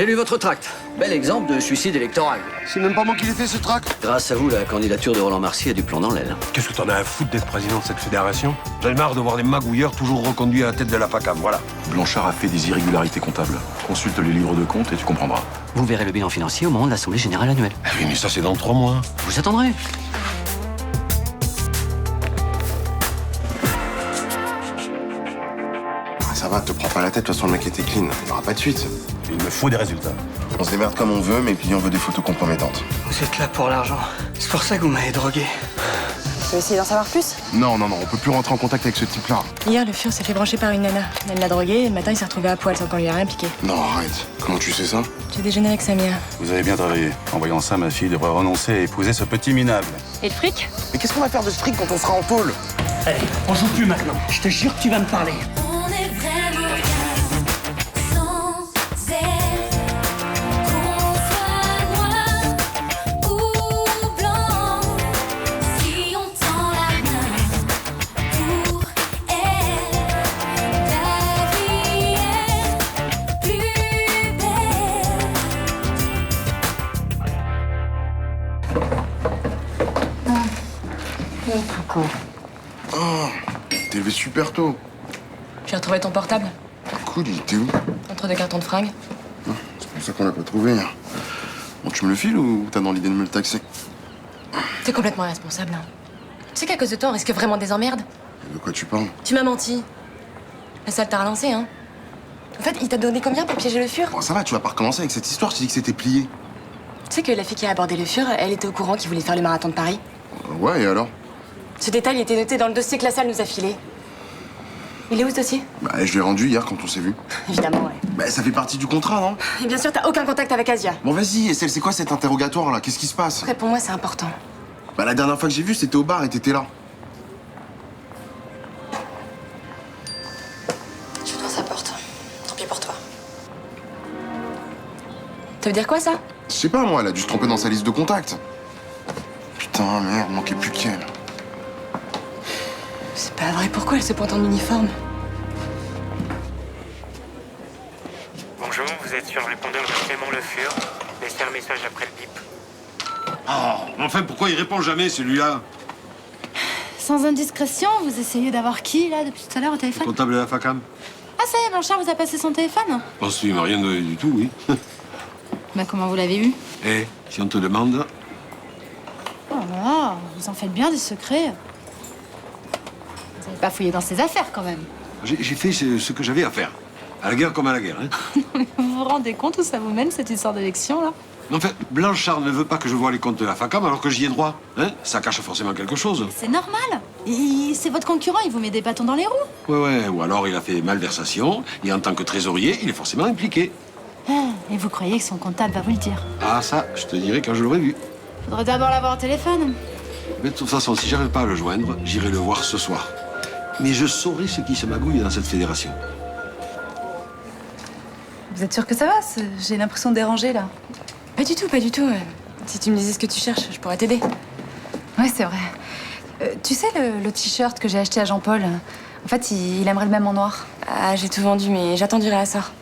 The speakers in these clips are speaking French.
J'ai lu votre tract. Bel exemple de suicide électoral. C'est même pas moi qui l'ai fait, ce tract. Grâce à vous, la candidature de Roland Marcy a du plomb dans l'aile. Qu'est-ce que t'en as à foutre d'être président de cette fédération? J'en ai marre de voir des magouilleurs toujours reconduits à la tête de la FACAM, voilà. Blanchard a fait des irrégularités comptables. Consulte les livres de compte et tu comprendras. Vous verrez le bilan financier au moment de l'Assemblée Générale annuelle. Ah oui, mais ça, c'est dans 3 mois. Vous attendrez. Ça va, te prends pas la tête, de toute façon le mec était clean. Il y aura pas de suite. Il me faut des résultats. On se démerde comme on veut, mais le client veut des photos compromettantes. Vous êtes là pour l'argent. C'est pour ça que vous m'avez drogué. Tu veux essayer d'en savoir plus? Non, on peut plus rentrer en contact avec ce type-là. Hier, le fur s'est fait brancher par une nana. Elle l'a drogué et le matin, il s'est retrouvé à poil sans qu'on lui ait rien piqué. Non, arrête. Comment tu sais ça? J'ai déjeuné avec Samia. Vous avez bien travaillé. En voyant ça, ma fille devrait renoncer à épouser ce petit minable. Et le fric? Mais qu'est-ce qu'on va faire de ce fric quand on sera en tôle? Allez, on joue plus maintenant. Je te jure que tu vas me parler. On est vraiment bien sans elle. Qu'on soit noir ou blanc, si on tend la main pour elle, la vie est plus belle. T'es levé super tôt. J'ai retrouvé ton portable, Cool, il était où? entre deux cartons de fringues. C'est pour ça qu'on l'a pas trouvé. Bon, tu me le files ou t'as dans l'idée de me le taxer? T'es complètement irresponsable. Hein. Tu sais qu'à cause de toi, on risque vraiment des emmerdes. De quoi tu parles? Tu m'as menti. La salle t'a relancé, hein. En fait, il t'a donné combien pour piéger le fur? Bon, ça va, tu vas pas recommencer avec cette histoire, je t'ai dit que c'était plié. Tu sais que la fille qui a abordé le fur, elle était au courant qu'il voulait faire le marathon de Paris. Ouais, et alors? Ce détail était noté dans le dossier que la salle nous a filé. Il est où ce dossier? Bah, je l'ai rendu hier quand on s'est vu. Évidemment, ouais. Bah, ça fait partie du contrat, non? Et bien sûr, t'as aucun contact avec Asia. Bon, vas-y, et c'est quoi cet interrogatoire, là? Qu'est-ce qui se passe? Réponds-moi, c'est important. Bah, la dernière fois que j'ai vu, c'était au bar et t'étais là. Je ouvre sa porte. Tant pis pour toi. Ça veut dire quoi, ça? Je sais pas, moi, elle a dû se tromper dans sa liste de contacts. Putain, merde, manquait plus qu'elle. C'est pas vrai, pourquoi elle se pointe en uniforme? Bonjour, vous êtes sur le répondeur de Clément Le Fur. Laissez un message après le bip. Oh, enfin, pourquoi il répond jamais, celui-là? Sans indiscrétion, vous essayez d'avoir qui, là, depuis tout à l'heure au téléphone? Comptable de la FACAM? Ah, ça y est, Blanchard vous a passé son téléphone? Oh, si, mais rien du tout, oui. Bah, comment vous l'avez eu? Eh, si on te demande... Oh là, vous en faites bien des secrets. Vous n'avez pas fouillé dans ses affaires, quand même. J'ai fait ce que j'avais à faire. À la guerre comme à la guerre, hein. Vous vous rendez compte où ça vous mène, cette histoire d'élection, là? Mais enfin, Blanchard ne veut pas que je voie les comptes de la FACAM alors que j'y ai droit. Hein? Ça cache forcément quelque chose. C'est normal. C'est votre concurrent, il vous met des bâtons dans les roues. Ouais, ou alors il a fait malversation, et en tant que trésorier, il est forcément impliqué. Ah, et vous croyez que son comptable va vous le dire? Ah, ça, je te dirai quand je l'aurai vu. Faudrait d'abord l'avoir au téléphone. Mais de toute façon, si j'arrive pas à le joindre, j'irai le voir ce soir. Mais je saurai ce qui se magouille dans cette fédération. Vous êtes sûr que ça va? J'ai l'impression de déranger, là. Pas du tout, pas du tout. Si tu me disais ce que tu cherches, je pourrais t'aider. Ouais, c'est vrai. Tu sais, le t-shirt que j'ai acheté à Jean-Paul, en fait, il aimerait le même en noir. Ah, j'ai tout vendu, mais j'attends du réassort.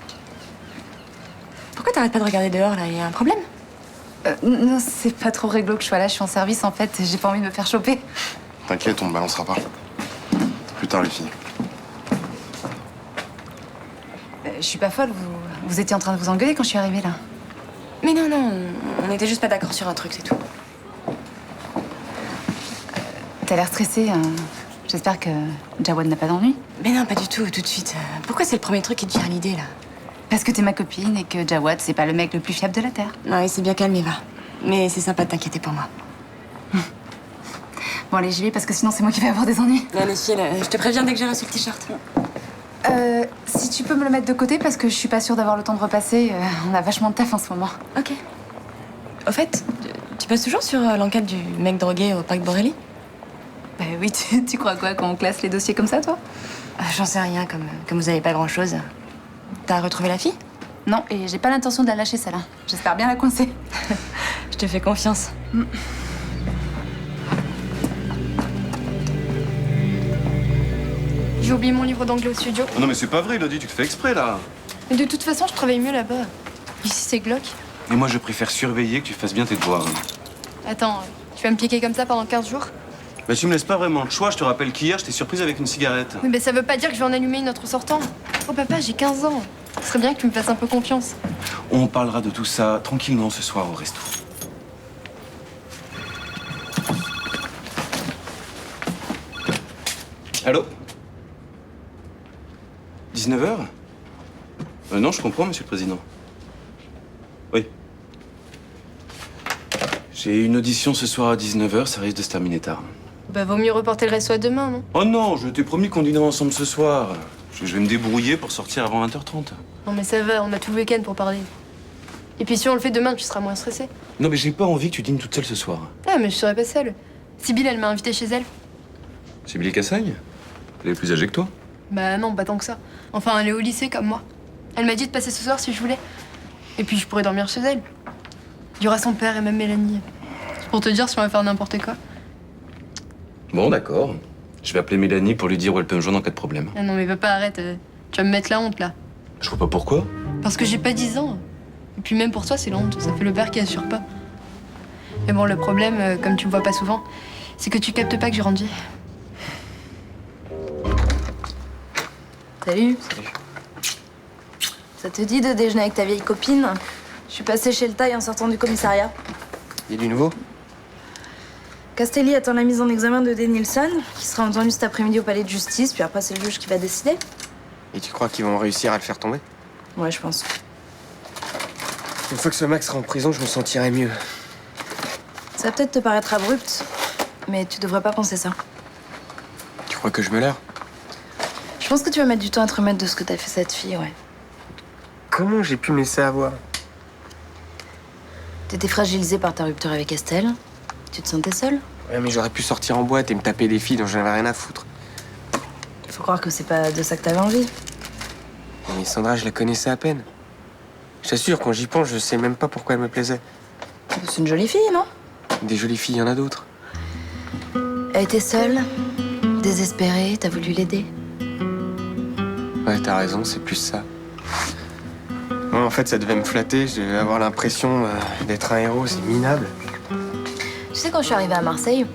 Pourquoi t'arrêtes pas de regarder dehors, là? Y a un problème? Non, c'est pas trop réglo que je sois là, je suis en service, en fait. J'ai pas envie de me faire choper. T'inquiète, on ne balancera pas. Plus tard, les filles. Je suis pas folle, vous étiez en train de vous engueuler quand je suis arrivée, là. Mais non, on était juste pas d'accord sur un truc, c'est tout. T'as l'air stressée. J'espère que Jawad n'a pas d'ennui. Mais non, pas du tout, tout de suite. Pourquoi c'est le premier truc qui te vient à l'idée, là? Parce que t'es ma copine et que Jawad, c'est pas le mec le plus fiable de la Terre. Non, il s'est bien calmé, va. Mais c'est sympa de t'inquiéter pour moi. Bon, allez, j'y vais parce que sinon c'est moi qui vais avoir des ennuis. Allez, file, je te préviens dès que j'ai reçu le t-shirt. Si tu peux me le mettre de côté parce que je suis pas sûre d'avoir le temps de repasser. On a vachement de taf en ce moment. Ok. Au fait, tu passes toujours sur l'enquête du mec drogué au parc Borelli? Bah oui, tu crois quoi quand on classe les dossiers comme ça, toi? J'en sais rien, comme vous avez pas grand-chose. T'as retrouvé la fille? Non, et j'ai pas l'intention de la lâcher, celle-là. J'espère bien la coincer. Je te fais confiance. J'ai oublié mon livre d'anglais au studio. Non mais c'est pas vrai, Elodie, tu te fais exprès là. Mais de toute façon, je travaille mieux là-bas. Ici, c'est glauque. Et moi, je préfère surveiller que tu fasses bien tes devoirs. Attends, tu vas me piquer comme ça pendant 15 jours? Bah, tu me laisses pas vraiment le choix. Je te rappelle qu'hier, je t'ai surprise avec une cigarette. Oui, mais ça veut pas dire que je vais en allumer une autre en sortant. Oh papa, j'ai 15 ans. Ce serait bien que tu me fasses un peu confiance. On parlera de tout ça tranquillement ce soir au resto. Allô? 19h? Non, je comprends, monsieur le président. Oui. J'ai une audition ce soir à 19h, ça risque de se terminer tard. Bah, vaut mieux reporter le resto à demain, non? Oh non, je t'ai promis qu'on dînerait ensemble ce soir. Je vais me débrouiller pour sortir avant 20h30. Non, mais ça va, on a tout le week-end pour parler. Et puis si on le fait demain, tu seras moins stressée. Non, mais j'ai pas envie que tu dînes toute seule ce soir. Ah, mais je serai pas seule. Sibylle, elle m'a invitée chez elle. C'est Billy Cassagne? Elle est plus âgée que toi? Bah non, pas tant que ça. Enfin, elle est au lycée comme moi. Elle m'a dit de passer ce soir si je voulais. Et puis je pourrais dormir chez elle. Il y aura son père et même Mélanie. C'est pour te dire si on va faire n'importe quoi. Bon, d'accord. Je vais appeler Mélanie pour lui dire où elle peut me joindre en cas de problème. Ah non, mais papa, arrête. Tu vas me mettre la honte, là. Je vois pas pourquoi. Parce que j'ai pas 10 ans. Et puis même pour toi, c'est la honte. Ça fait le père qui assure pas. Mais bon, le problème, comme tu me vois pas souvent, c'est que tu captes pas que j'ai grandi. Salut. Ça te dit de déjeuner avec ta vieille copine? Je suis passée chez le taille en sortant du commissariat. Il y a du nouveau? Castelli attend la mise en examen de Denilson, qui sera entendu cet après-midi au palais de justice, puis après c'est le juge qui va décider. Et tu crois qu'ils vont réussir à le faire tomber? Ouais, je pense. Une fois que ce Max sera en prison, je me sentirai mieux. Ça va peut-être te paraître abrupt, mais tu devrais pas penser ça. Tu crois que je me leurre? Je pense que tu vas mettre du temps à te remettre de ce que t'as fait cette fille, ouais. Comment j'ai pu me laisser avoir? T'étais fragilisée par ta rupture avec Estelle. Tu te sentais seule? Ouais, mais j'aurais pu sortir en boîte et me taper des filles dont j'en avais rien à foutre. Faut croire que c'est pas de ça que t'avais envie. Mais Sandra, je la connaissais à peine. Je t'assure, quand j'y pense, je sais même pas pourquoi elle me plaisait. C'est une jolie fille, non? Des jolies filles, il y en a d'autres. Elle était seule, désespérée, t'as voulu l'aider. Ouais, t'as raison, c'est plus ça. Ouais, en fait, ça devait me flatter, je devais avoir l'impression d'être un héros, c'est minable. Tu sais, quand je suis arrivée à Marseille,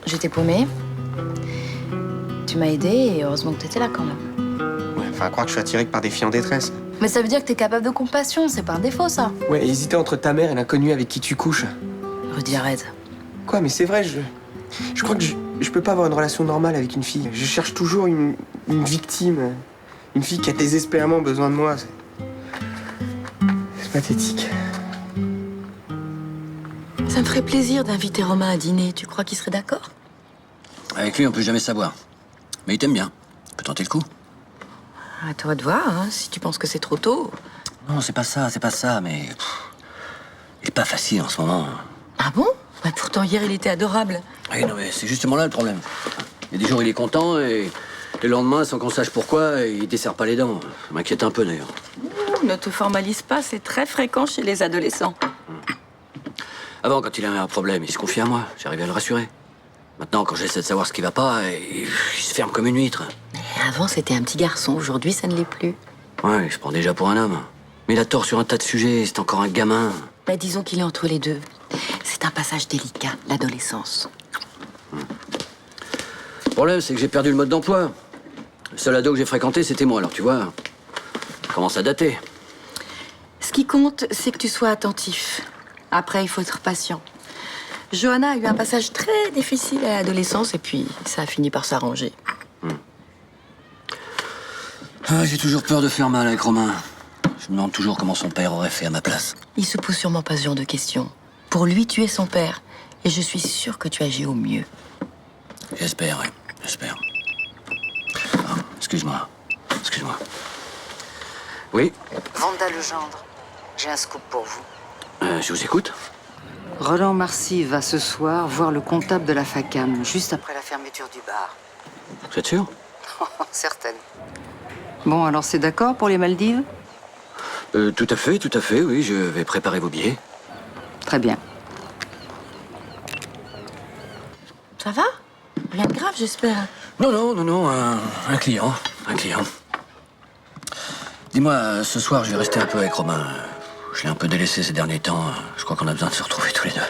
j'étais paumée. Tu m'as aidée et heureusement que t'étais là quand même. Ouais, enfin, à croire que je suis attiré que par des filles en détresse. Mais ça veut dire que t'es capable de compassion, c'est par défaut ça. Ouais, hésiter entre ta mère et l'inconnu avec qui tu couches. Rudy, arrête. Quoi, mais c'est vrai, je crois que je peux pas avoir une relation normale avec une fille. Je cherche toujours une victime. Une fille qui a désespérément besoin de moi. C'est pathétique. Ça me ferait plaisir d'inviter Romain à dîner. Tu crois qu'il serait d'accord? Avec lui, on peut jamais savoir. Mais il t'aime bien. On peut tenter le coup. À toi de voir, hein, si tu penses que c'est trop tôt. Non, c'est pas ça, mais... il est pas facile en ce moment. Ah bon? Bah pourtant, hier, il était adorable. Oui, non, mais c'est justement là le problème. Il y a des jours, il est content, et le lendemain, sans qu'on sache pourquoi, il desserre pas les dents. Ça m'inquiète un peu, d'ailleurs. Ouh, ne te formalise pas, c'est très fréquent chez les adolescents. Avant, quand il avait un problème, il se confiait à moi. J'arrivais à le rassurer. Maintenant, quand j'essaie de savoir ce qui va pas, il se ferme comme une huître. Et avant, c'était un petit garçon. Aujourd'hui, ça ne l'est plus. Ouais, il se prend déjà pour un homme. Mais il a tort sur un tas de sujets, c'est encore un gamin. Bah, disons qu'il est entre les deux. C'est un passage délicat, l'adolescence. Le problème, c'est que j'ai perdu le mode d'emploi. Le seul ado que j'ai fréquenté, c'était moi. Alors, tu vois, ça commence à dater. Ce qui compte, c'est que tu sois attentif. Après, il faut être patient. Johanna a eu un passage très difficile à l'adolescence et puis ça a fini par s'arranger. Ah, j'ai toujours peur de faire mal avec Romain. Je me demande toujours comment son père aurait fait à ma place. Il se pose sûrement pas ce genre de questions. Pour lui, tu es son père. Et je suis sûre que tu agis au mieux. J'espère, oui. J'espère. Ah, excuse-moi. Oui, Vanda Legendre, j'ai un scoop pour vous. je vous écoute. Roland Marcy va ce soir voir le comptable de la FACAM, juste après la fermeture du bar. Vous êtes sûr? Certaine. Bon, alors c'est d'accord pour les Maldives? Tout à fait, oui. Je vais préparer vos billets. Très bien. Ça va? Rien de grave, j'espère. Non, un client. Dis-moi, ce soir, je vais rester un peu avec Romain. Je l'ai un peu délaissé ces derniers temps. Je crois qu'on a besoin de se retrouver tous les deux.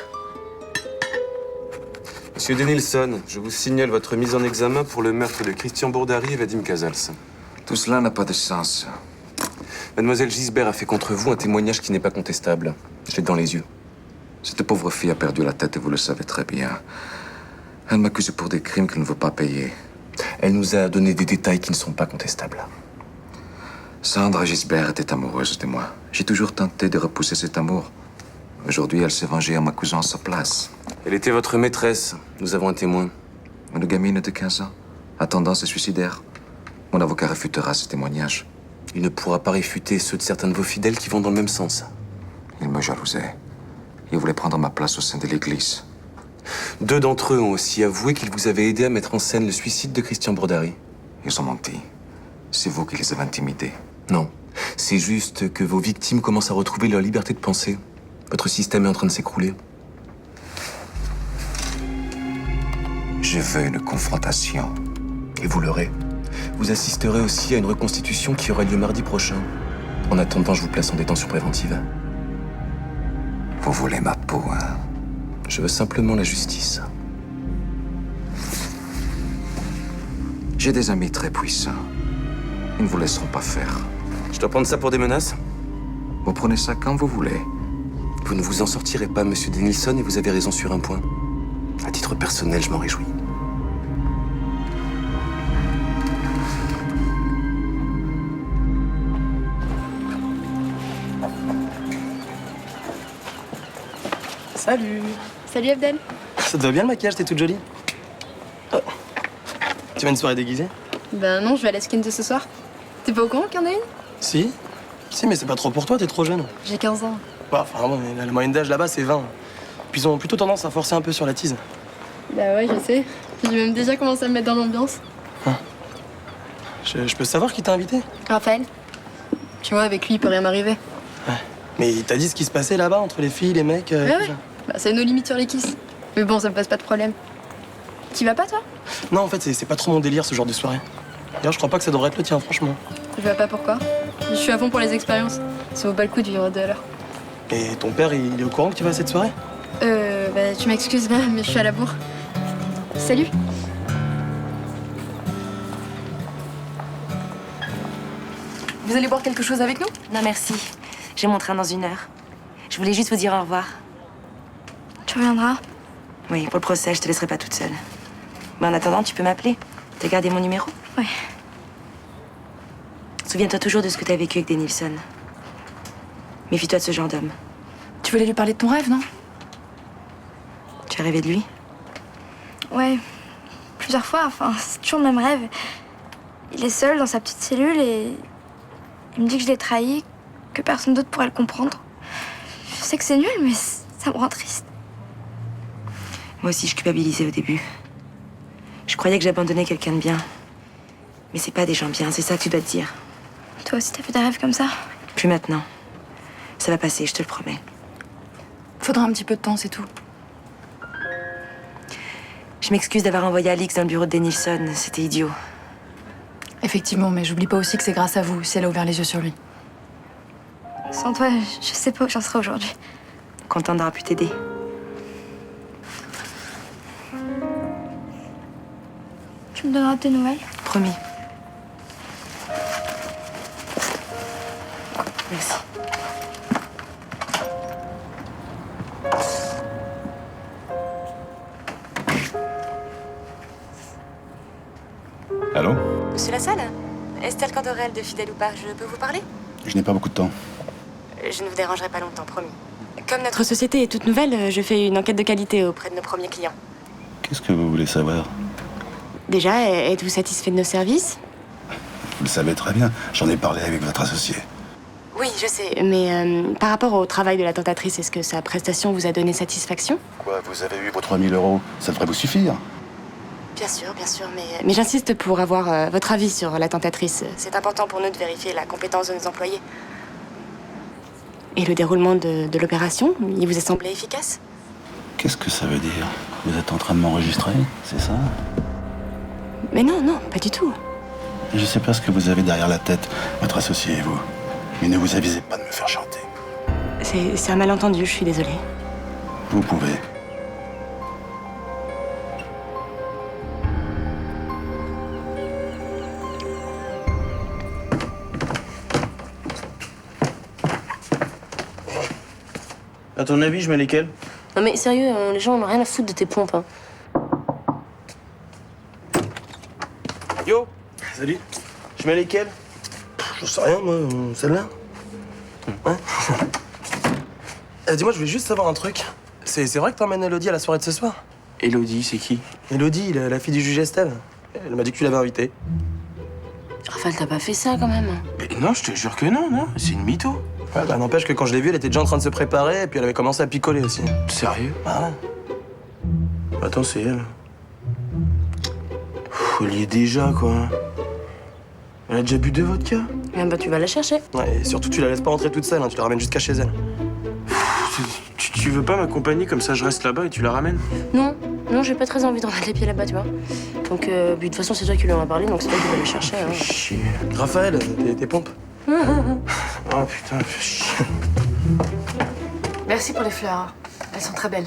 Monsieur Denilson, je vous signale votre mise en examen pour le meurtre de Christian Bourdary et Vadim Casals. Tout cela n'a pas de sens. Mademoiselle Gisbert a fait contre vous un témoignage qui n'est pas contestable. Je l'ai dans les yeux. Cette pauvre fille a perdu la tête et vous le savez très bien. Elle m'accuse pour des crimes qu'elle ne veut pas payer. Elle nous a donné des détails qui ne sont pas contestables. Sandra Gisbert était amoureuse de moi. J'ai toujours tenté de repousser cet amour. Aujourd'hui, elle s'est vengée en m'accusant à sa place. Elle était votre maîtresse. Nous avons un témoin. Une gamine de 15 ans, à tendance suicidaire. Mon avocat réfutera ce témoignage. Il ne pourra pas réfuter ceux de certains de vos fidèles qui vont dans le même sens. Il me jalousait. Il voulait prendre ma place au sein de l'Église. 2 d'entre eux ont aussi avoué qu'ils vous avaient aidé à mettre en scène le suicide de Christian Bourdary. Ils ont menti. C'est vous qui les avez intimidés. Non. C'est juste que vos victimes commencent à retrouver leur liberté de penser. Votre système est en train de s'écrouler. Je veux une confrontation. Et vous l'aurez. Vous assisterez aussi à une reconstitution qui aura lieu mardi prochain. En attendant, je vous place en détention préventive. Vous voulez ma peau, hein? Je veux simplement la justice. J'ai des amis très puissants. Ils ne vous laisseront pas faire. Je dois prendre ça pour des menaces? Vous prenez ça quand vous voulez. Vous ne vous en sortirez pas, monsieur Denilson, et vous avez raison sur un point. À titre personnel, je m'en réjouis. Salut. Salut Abdel. Ça te va bien le maquillage, t'es toute jolie. Oh. Tu vas à une soirée déguisée? Ben non, je vais à la skin de ce soir. T'es pas au courant qu'il y en a une? Si. Si, mais c'est pas trop pour toi, t'es trop jeune. J'ai 15 ans. Bah, enfin, vraiment, la moyenne d'âge là-bas, c'est 20. Puis ils ont plutôt tendance à forcer un peu sur la tease. Bah ouais, je sais. J'ai même déjà commencé à me mettre dans l'ambiance. Je peux savoir qui t'a invité? Raphaël. Tu vois, avec lui, il peut rien m'arriver. Ouais. Mais il t'a dit ce qui se passait là-bas entre les filles, les mecs Ouais, tout ouais. ça. Bah, c'est nos limites sur les kisses. Mais bon, ça me pose pas de problème. T'y vas pas, toi? Non, en fait, c'est pas trop mon délire, ce genre de soirée. D'ailleurs, je crois pas que ça devrait être le tien, franchement. Je vois pas pourquoi. Je suis à fond pour les expériences. Ça vaut pas le coup de vivre de l'heure. Et ton père, il est au courant que tu vas à cette soirée? Bah, tu m'excuses là, mais je suis à la bourre. Salut. Vous allez boire quelque chose avec nous? Non, merci. J'ai mon train dans 1 heure. Je voulais juste vous dire au revoir. Tu reviendras? Oui, pour le procès, je te laisserai pas toute seule. Mais en attendant, tu peux m'appeler. T'as gardé mon numéro? Ouais. Souviens-toi toujours de ce que t'as vécu avec Denilson. Méfie-toi de ce genre d'homme. Tu voulais lui parler de ton rêve, non? Tu as rêvé de lui? Ouais, plusieurs fois, enfin, c'est toujours le même rêve. Il est seul dans sa petite cellule et il me dit que je l'ai trahi, que personne d'autre pourrait le comprendre. Je sais que c'est nul, mais ça me rend triste. Moi aussi, je culpabilisais au début. Je croyais que j'abandonnais quelqu'un de bien. Mais c'est pas des gens bien, c'est ça que tu dois te dire. Toi aussi, t'as fait des rêves comme ça? Plus maintenant. Ça va passer, je te le promets. Faudra un petit peu de temps, c'est tout. Je m'excuse d'avoir envoyé Alix dans le bureau de Denilson. C'était idiot. Effectivement, mais j'oublie pas aussi que c'est grâce à vous si elle a ouvert les yeux sur lui. Sans toi, je sais pas où j'en serais aujourd'hui. Contente d'avoir pu t'aider. Tu me donneras tes nouvelles? Promis. Merci. Allô? Monsieur Lassalle? Estelle Cantorel de Fidèle ou pas, je peux vous parler? Je n'ai pas beaucoup de temps. Je ne vous dérangerai pas longtemps, promis. Comme notre société est toute nouvelle, je fais une enquête de qualité auprès de nos premiers clients. Qu'est-ce que vous voulez savoir? Déjà, êtes-vous satisfait de nos services? Vous le savez très bien, j'en ai parlé avec votre associé. Oui, je sais, mais par rapport au travail de la tentatrice, est-ce que sa prestation vous a donné satisfaction? Quoi, vous avez eu vos 3 000 €? Ça devrait vous suffire. Bien sûr, mais j'insiste pour avoir votre avis sur la tentatrice. C'est important pour nous de vérifier la compétence de nos employés. Et le déroulement de l'opération, il vous a semblé efficace? Qu'est-ce que ça veut dire? Vous êtes en train de m'enregistrer, c'est ça? Mais non, pas du tout. Je sais pas ce que vous avez derrière la tête, votre associé et vous. Mais ne vous avisez pas de me faire chanter. C'est un malentendu, je suis désolée. Vous pouvez. À ton avis, je mets lesquels? Non mais sérieux, les gens n'ont rien à foutre de tes pompes. Hein. Yo. Salut. Je mets lesquels? Je sais rien, moi. Celle-là? Ouais. Dis-moi, je voulais juste savoir un truc. C'est vrai que t'emmènes Elodie à la soirée de ce soir? Elodie, c'est qui? Elodie, la fille du juge Estelle. Elle m'a dit que tu l'avais invitée. Raphaël, t'as pas fait ça quand même? Mais non, je te jure que non, non. C'est une mytho. Ouais, bah n'empêche que quand je l'ai vue, elle était déjà en train de se préparer et puis elle avait commencé à picoler aussi. Sérieux? Ah ouais. Attends, c'est elle. Elle y est déjà, quoi. Elle a déjà bu 2 vodka? Eh bah tu vas la chercher. Ouais, et surtout tu la laisses pas rentrer toute seule, hein, tu la ramènes jusqu'à chez elle. Tu veux pas m'accompagner comme ça je reste là-bas et tu la ramènes? Non, non, j'ai pas très envie de remettre les pieds là-bas, tu vois. Donc, de toute façon, c'est toi qui lui en as parlé, donc c'est toi qui vas la chercher. Hein. Chier. Raphaël, tes pompes. Oh putain, fais chier. Merci pour les fleurs. Elles sont très belles.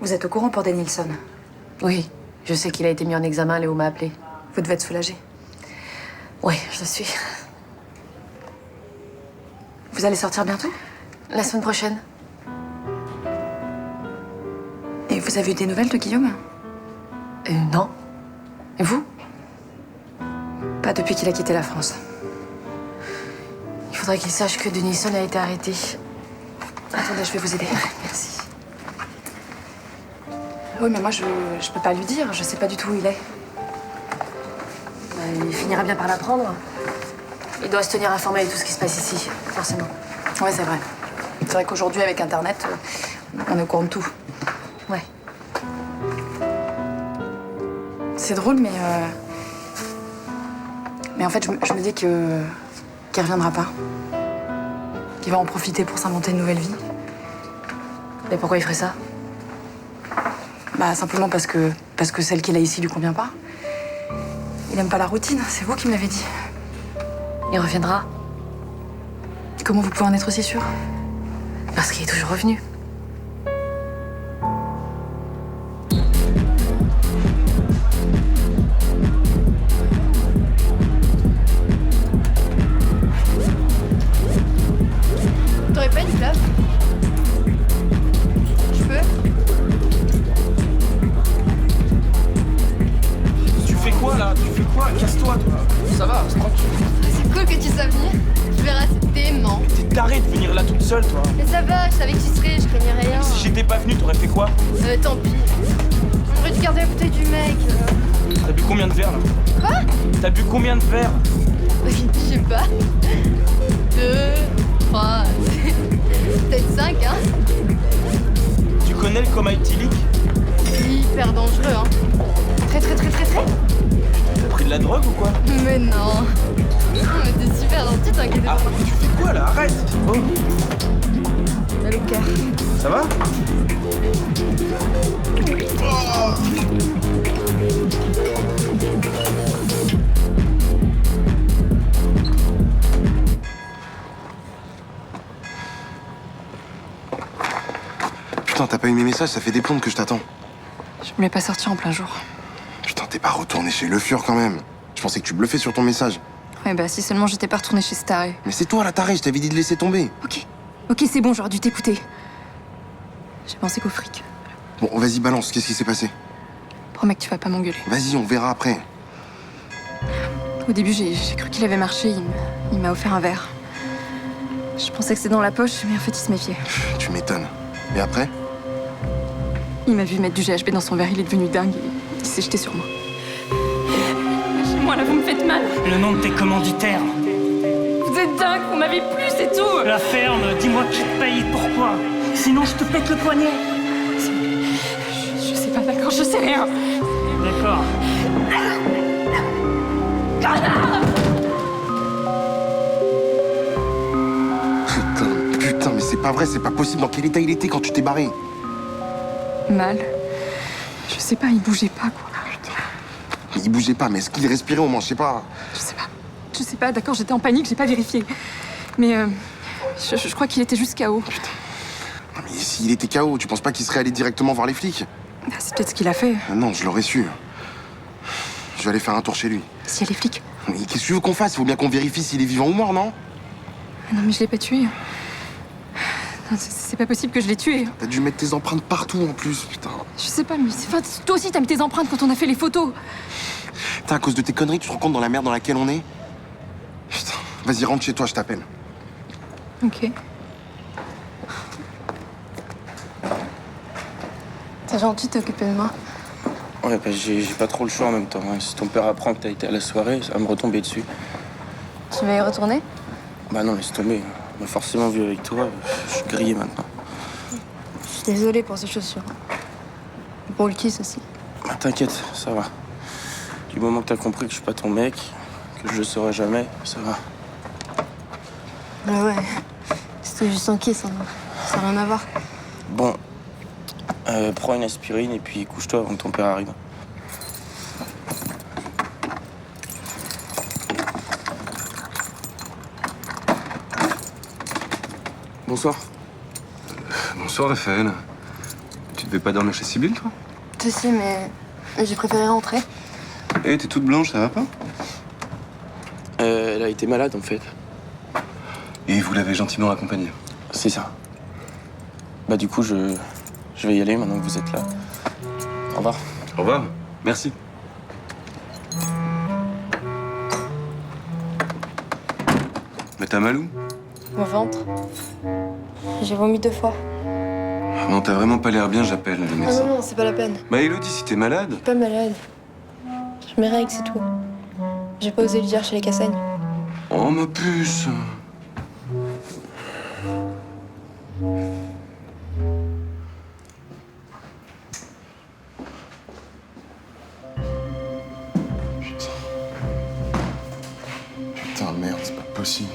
Vous êtes au courant pour Danielson? Oui, je sais qu'il a été mis en examen, Léo m'a appelé. Vous devez être soulagée. Oui, je le suis. Vous allez sortir bientôt? La semaine prochaine. Et vous avez eu des nouvelles de Guillaume? Non. Et vous? Pas depuis qu'il a quitté la France. Il faudrait qu'il sache que Denison a été arrêté. Attendez, je vais vous aider. Merci. Oui, mais moi, je peux pas lui dire. Je sais pas du tout où il est. Il finira bien par l'apprendre. Il doit se tenir informé de tout ce qui se passe ici, forcément. Ouais, c'est vrai. C'est vrai qu'aujourd'hui, avec Internet, on est au courant de tout. Ouais. C'est drôle, mais en fait, je me dis qu'il reviendra pas. Qu'il va en profiter pour s'inventer une nouvelle vie. Et pourquoi il ferait ça? Bah, simplement parce que celle qu'il a ici lui convient pas. Il aime pas la routine, c'est vous qui me l'avez dit. Il reviendra. Comment vous pouvez en être aussi sûr? Parce qu'il est toujours revenu. T'aurais pas une clope? Je peux? Tu fais quoi là? Tu fais quoi? Casse-toi, toi. Ça va, c'est tranquille. C'est cool que tu sois venir. Tu verras, c'est dément. T'es taré de venir là toute seule, toi. Mais ça va, je savais que tu serais, je craignais rien. Si j'étais pas venu, t'aurais fait quoi? Tant pis. J'aurais dû garder la bouteille du mec. T'as bu combien de verres là? Quoi? T'as bu combien de verres? Je sais pas. 2, 3, peut-être 5, hein. Tu connais le coma éthylique? Hyper dangereux, hein. Très. T'as pris de la drogue ou quoi? Mais non. Mais t'es super gentil, t'inquiète pas. Tu fais quoi là? Arrête! Oh. Mal au cœur. Ça va? Putain, t'as pas eu mes messages, ça fait des plombes que je t'attends. Je voulais pas sortir en plein jour. Putain, t'es pas retourné chez Le Fur quand même. Je pensais que tu bluffais sur ton message. Ouais, bah si seulement j'étais pas retournée chez ce taré. Mais c'est toi la tarée, je t'avais dit de laisser tomber. Ok, c'est bon, j'aurais dû t'écouter. J'ai pensé qu'au fric. Bon, vas-y, balance, qu'est-ce qui s'est passé? Promets que tu vas pas m'engueuler. Vas-y, on verra après. Au début, j'ai cru qu'il avait marché. Il m'a offert un verre. Je pensais que c'était dans la poche, mais en fait, il se méfiait. Tu m'étonnes. Et après? Il m'a vu mettre du GHB dans son verre, il est devenu dingue et il s'est jeté sur moi. Lâchez-moi, là, vous me faites mal. Le nom de tes commanditaires. Vous êtes dingue, vous m'avez plu, c'est tout. La ferme, dis-moi qui te paye, pourquoi? Sinon, je te pète le poignet. Je sais pas, d'accord, je sais rien. D'accord. Putain, mais c'est pas vrai, c'est pas possible. Dans quel état il était quand tu t'es barré? Mal. Je sais pas, il bougeait pas, quoi. Il bougeait pas, mais est-ce qu'il respirait au moins? Je sais pas. Je sais pas, d'accord, j'étais en panique, j'ai pas vérifié. Mais je crois qu'il était juste KO. Non, mais s'il était KO, tu penses pas qu'il serait allé directement voir les flics? Ah, c'est peut-être ce qu'il a fait. Ah non, je l'aurais su. Je vais aller faire un tour chez lui. S'il y a les flics. Mais qu'est-ce que tu veux qu'on fasse? Il faut bien qu'on vérifie s'il est vivant ou mort, non? Ah non, mais je l'ai pas tué. Non, c'est pas possible que je l'ai tué. T'as dû mettre tes empreintes partout en plus, putain. Je sais pas, mais enfin, toi aussi t'as mis tes empreintes quand on a fait les photos. Putain, à cause de tes conneries, tu te rends compte dans la merde dans laquelle on est? Putain, vas-y, rentre chez toi, je t'appelle. Ok. C'est gentil de t'occuper de moi. Ouais, bah j'ai pas trop le choix en même temps. Hein. Si ton père apprend que t'as été à la soirée, ça va me retomber dessus. Tu vas y retourner? Bah non, laisse tomber. On m'a forcément vu avec toi. Je suis grillé maintenant. Je suis désolée pour ces chaussures. Et pour le kiss aussi. Bah t'inquiète, ça va. Du moment que t'as compris que je suis pas ton mec, que je le saurai jamais, ça va. Ah ouais. C'était juste un kiss, hein. Ça n'a rien à voir. Bon, prends une aspirine et puis couche-toi avant que ton père arrive. Bonsoir. Bonsoir, Raphaël. Tu devais pas dormir chez Sibylle, toi? Si, mais j'ai préféré rentrer. Eh, t'es toute blanche, ça va pas? Elle a été malade, en fait. Et vous l'avez gentiment accompagnée? C'est ça. Bah du coup, je vais y aller maintenant que vous êtes là. Au revoir. Au revoir. Merci. Mais t'as mal où? Mon ventre. J'ai vomi 2 fois. Non, t'as vraiment pas l'air bien, j'appelle le Ah médecin. non, c'est pas la peine. Bah, Elodie, si t'es malade. Je suis pas malade. Je me règle, c'est tout. J'ai pas osé le dire chez les Cassagne. Oh, ma puce. Putain, merde, c'est pas possible.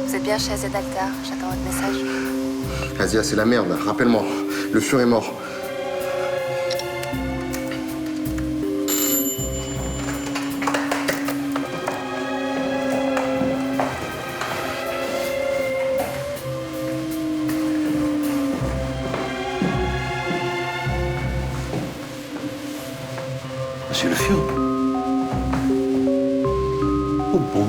Vous êtes bien chez AZ Altar, j'attends votre message. Asia, c'est la merde, rappelle-moi. Le fur est mort. Monsieur Le Fur? Oh bon